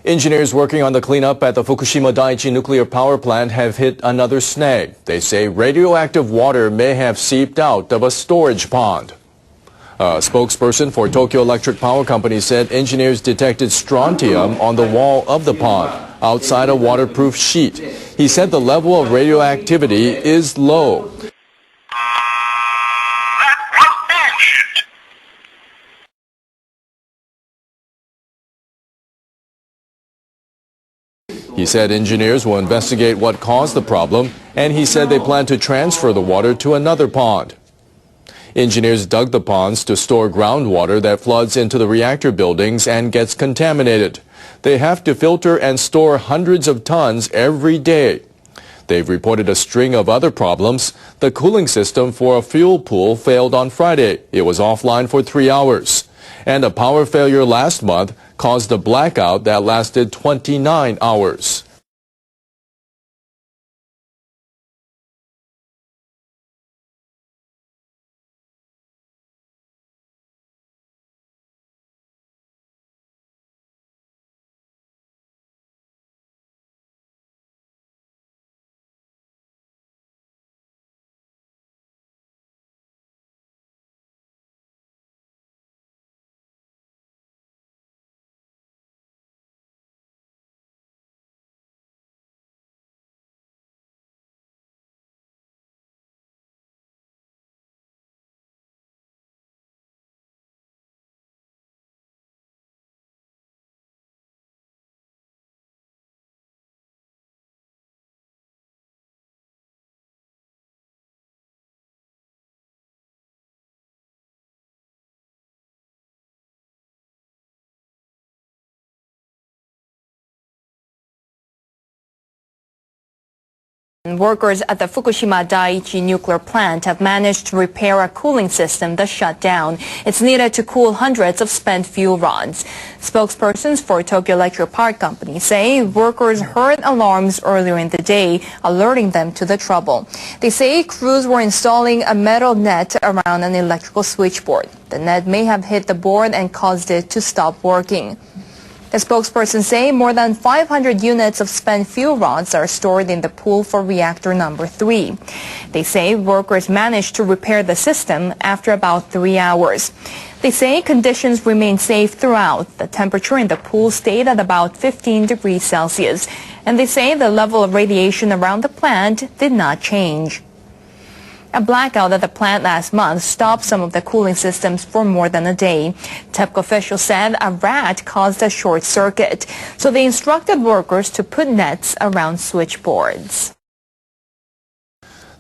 Engineers working on the cleanup at the Fukushima Daiichi nuclear power plant have hit another snag. They say radioactive water may have seeped out of a storage pond. A spokesperson for Tokyo Electric Power Company said engineers detected strontium on the wall of the pond outside a waterproof sheet. He said the level of radioactivity is low. He said engineers will investigate what caused the problem, and he said they plan to transfer the water to another pond. Engineers dug the ponds to store groundwater that floods into the reactor buildings and gets contaminated. They have to filter and store hundreds of tons every day. They've reported a string of other problems. The cooling system for a fuel pool failed on Friday. It was offline for 3 hours. And a power failure last month caused a blackout that lasted 29 hours. Workers at the Fukushima Daiichi nuclear plant have managed to repair a cooling system that shut down. It's needed to cool hundreds of spent fuel rods. Spokespersons for Tokyo Electric Power Company say workers heard alarms earlier in the day, alerting them to the trouble. They say crews were installing a metal net around an electrical switchboard. The net may have hit the board and caused it to stop working. The spokesperson say more than 500 units of spent fuel rods are stored in the pool for reactor number 3. They say workers managed to repair the system after about 3 hours. They say conditions remain safe throughout. The temperature in the pool stayed at about 15 degrees Celsius. And they say the level of radiation around the plant did not change. A blackout at the plant last month stopped some of the cooling systems for more than a day. TEPCO officials said a rat caused a short circuit, so they instructed workers to put nets around switchboards.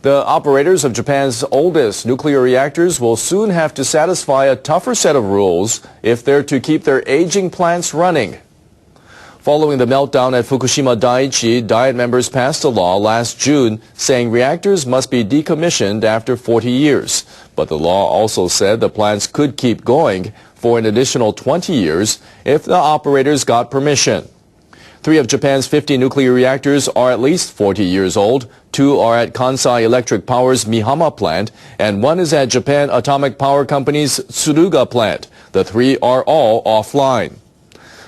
The operators of Japan's oldest nuclear reactors will soon have to satisfy a tougher set of rules if they're to keep their aging plants running. Following the meltdown at Fukushima Daiichi, Diet members passed a law last June saying reactors must be decommissioned after 40 years. But the law also said the plants could keep going for an additional 20 years if the operators got permission. 3 of Japan's 50 nuclear reactors are at least 40 years old. 2 are at Kansai Electric Power's Mihama plant, and 1 is at Japan Atomic Power Company's Tsuruga plant. The 3 are all offline.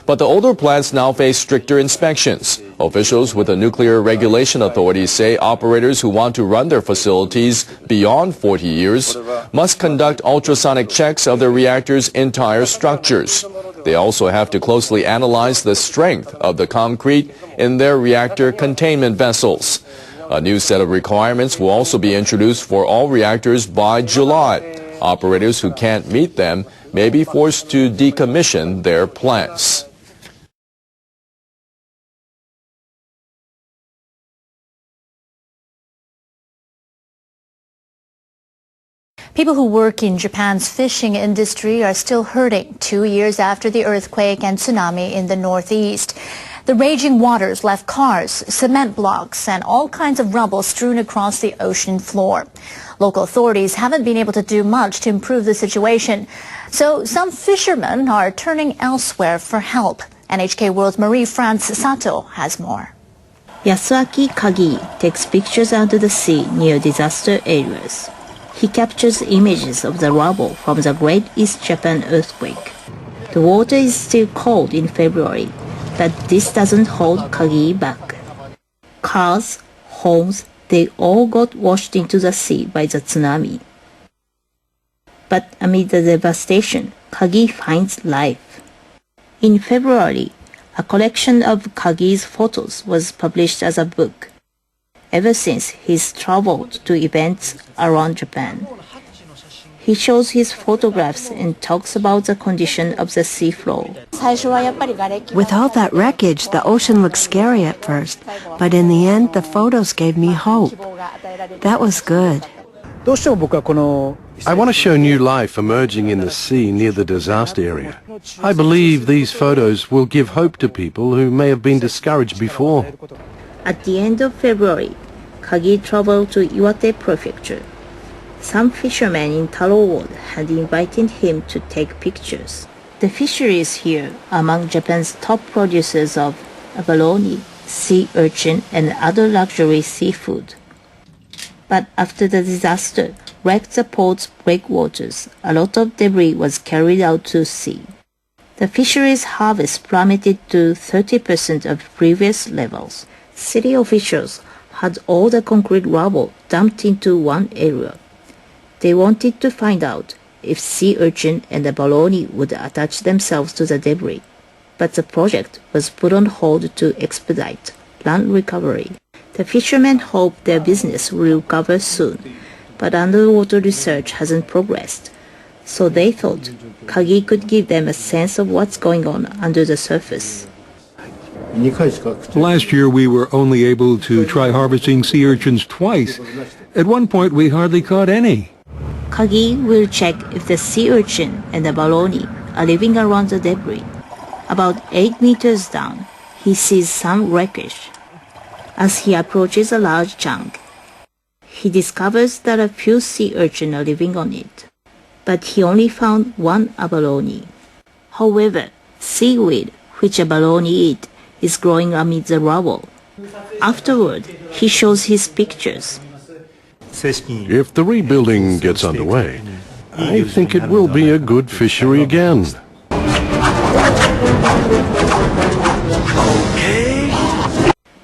But the older plants now face stricter inspections. Officials with the Nuclear Regulation Authority say operators who want to run their facilities beyond 40 years must conduct ultrasonic checks of their reactors' entire structures. They also have to closely analyze the strength of the concrete in their reactor containment vessels. A new set of requirements will also be introduced for all reactors by July. Operators who can't meet them may be forced to decommission their plants. People who work in Japan's fishing industry are still hurting 2 years after the earthquake and tsunami in the northeast. The raging waters left cars, cement blocks, and all kinds of rubble strewn across the ocean floor. Local authorities haven't been able to do much to improve the situation, so some fishermen are turning elsewhere for help. NHK World's Marie-France Sato has more. Yasuaki Kagi takes pictures out of the sea near disaster areas. He captures images of the rubble from the Great East Japan earthquake. The water is still cold in February, But this doesn't hold Kagi back. Cars, homes, they all got washed into the sea by the tsunami. But amid the devastation, Kagi finds life. In February, a collection of Kagi's photos was published as a book. Ever since, he's traveled to events around Japan. He shows his photographs and talks about the condition of the seafloor. With all that wreckage, the ocean looked scary at first, but in the end, the photos gave me hope. That was good. I want to show new life emerging in the sea near the disaster area. I believe these photos will give hope to people who may have been discouraged before. At the end of February, Kagi traveled to Iwate Prefecture. Some fishermen in Taro Ward had invited him to take pictures. The fisheries here are among Japan's top producers of abalone, sea urchin, and other luxury seafood. But after the disaster wrecked the port's breakwaters, a lot of debris was carried out to sea. The fisheries harvest plummeted to 30% of previous levels. City officials had all the concrete rubble dumped into one area. They wanted to find out if sea urchin and abalone would attach themselves to the debris. But the project was put on hold to expedite land recovery. The fishermen hope their business will recover soon, but underwater research hasn't progressed. So they thought Kagi could give them a sense of what's going on under the surface. Last year we were only able to try harvesting sea urchins twice. At one point we hardly caught any. Kagi will check if the sea urchin and abalone are living around the debris. About 8 meters down, he sees some wreckage. As he approaches a large chunk, he discovers that a few sea urchins are living on it. But he only found one abalone. However, seaweed, which abalone eat, is growing amid the rubble. Afterward, he shows his pictures. If the rebuilding gets underway, I think it will be a good fishery again.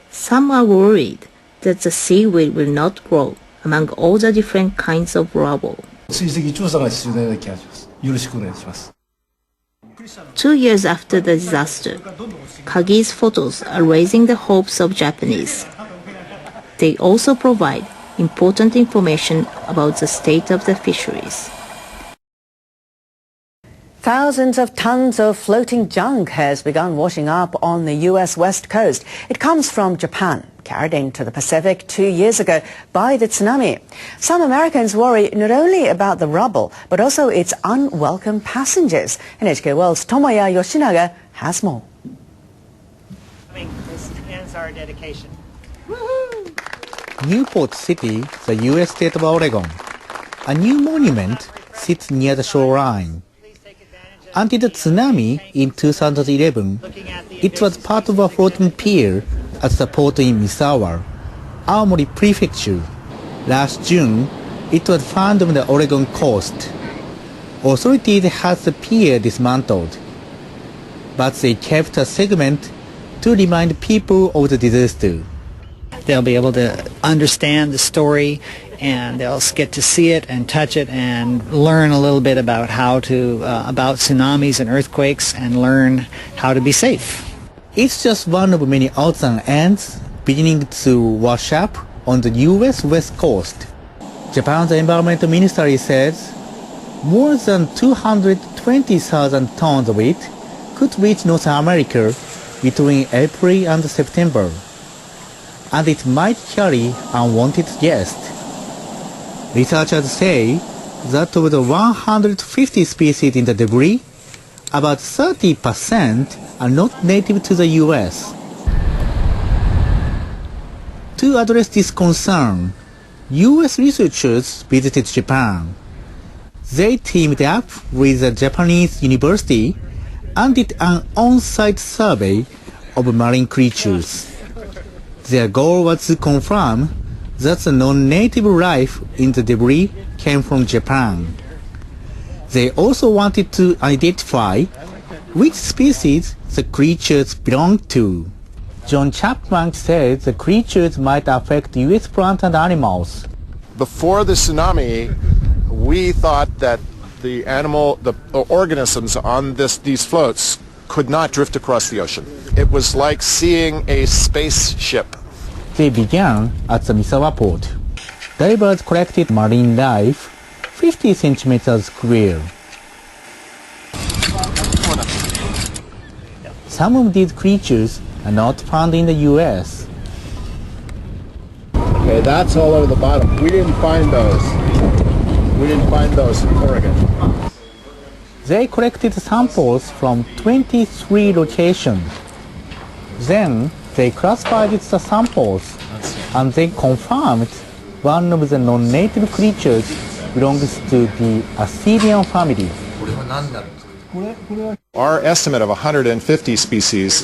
Some are worried that the seaweed will not grow among all the different kinds of rubble. 2 years after the disaster, Kagi's photos are raising the hopes of Japanese. They also provide important information about the state of the fisheries. Thousands of tons of floating junk has begun washing up on the U.S. West Coast. It comes from Japan, carried into the Pacific 2 years ago by the tsunami. Some Americans worry not only about the rubble, but also its unwelcome passengers. NHK World's Tomoya Yoshinaga has more. This ends our dedication. Newport City, the U.S. state of Oregon. A new monument sits near the shoreline. Until the tsunami in 2011, it was part of a floating pier at the port in Misawa, Aomori Prefecture. Last June, it was found on the Oregon coast. Authorities had the pier dismantled, but they kept a segment to remind people of the disaster. They'll be able to understand the story, and they'll get to see it and touch it and learn a little bit about about tsunamis and earthquakes, and learn how to be safe. It's just one of many odds and ends beginning to wash up on the U.S. West Coast. Japan's Environment Ministry says more than 220,000 tons of it could reach North America between April and September, and it might carry unwanted guests. Researchers say that of the 150 species in the debris, about 30% are not native to the U.S. To address this concern, U.S. researchers visited Japan. They teamed up with a Japanese university and did an on-site survey of marine creatures. Their goal was to confirm that the non-native life in the debris came from Japan. They also wanted to identify which species the creatures belong to. John Chapman said the creatures might affect U.S. plants and animals. Before the tsunami, we thought that the organisms on these floats could not drift across the ocean. It was like seeing a spaceship. They began at the Misawa port. Divers collected marine life 50 centimeters square. Some of these creatures are not found in the U.S. Okay, that's all over the bottom. We didn't find those. We didn't find those in Oregon. They collected samples from 23 locations. Then they classified the samples and they confirmed one of the non-native creatures belongs to the Assyrian family. Our estimate of 150 species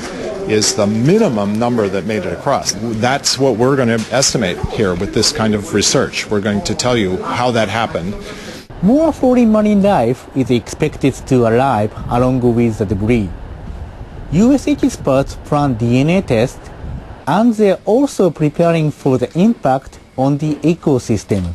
is the minimum number that made it across. That's what we're going to estimate here with this kind of research. We're going to tell you how that happened. More foreign marine life is expected to arrive along with the debris. U.S. experts plan DNA tests, and they're also preparing for the impact on the ecosystem.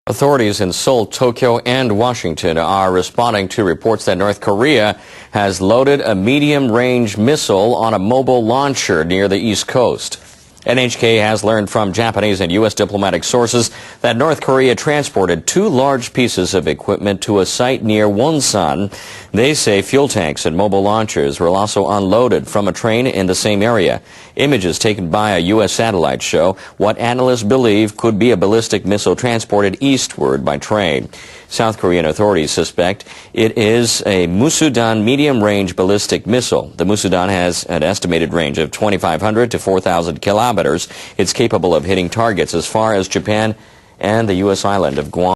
Authorities in Seoul, Tokyo, and Washington are responding to reports that North Korea has loaded a medium-range missile on a mobile launcher near the East Coast. NHK has learned from Japanese and U.S. diplomatic sources that North Korea transported 2 large pieces of equipment to a site near Wonsan. They say fuel tanks and mobile launchers were also unloaded from a train in the same area. Images taken by a U.S. satellite show what analysts believe could be a ballistic missile transported eastward by train. South Korean authorities suspect it is a Musudan medium-range ballistic missile. The Musudan has an estimated range of 2,500 to 4,000 kilometers. It's capable of hitting targets as far as Japan and the U.S. island of Guam.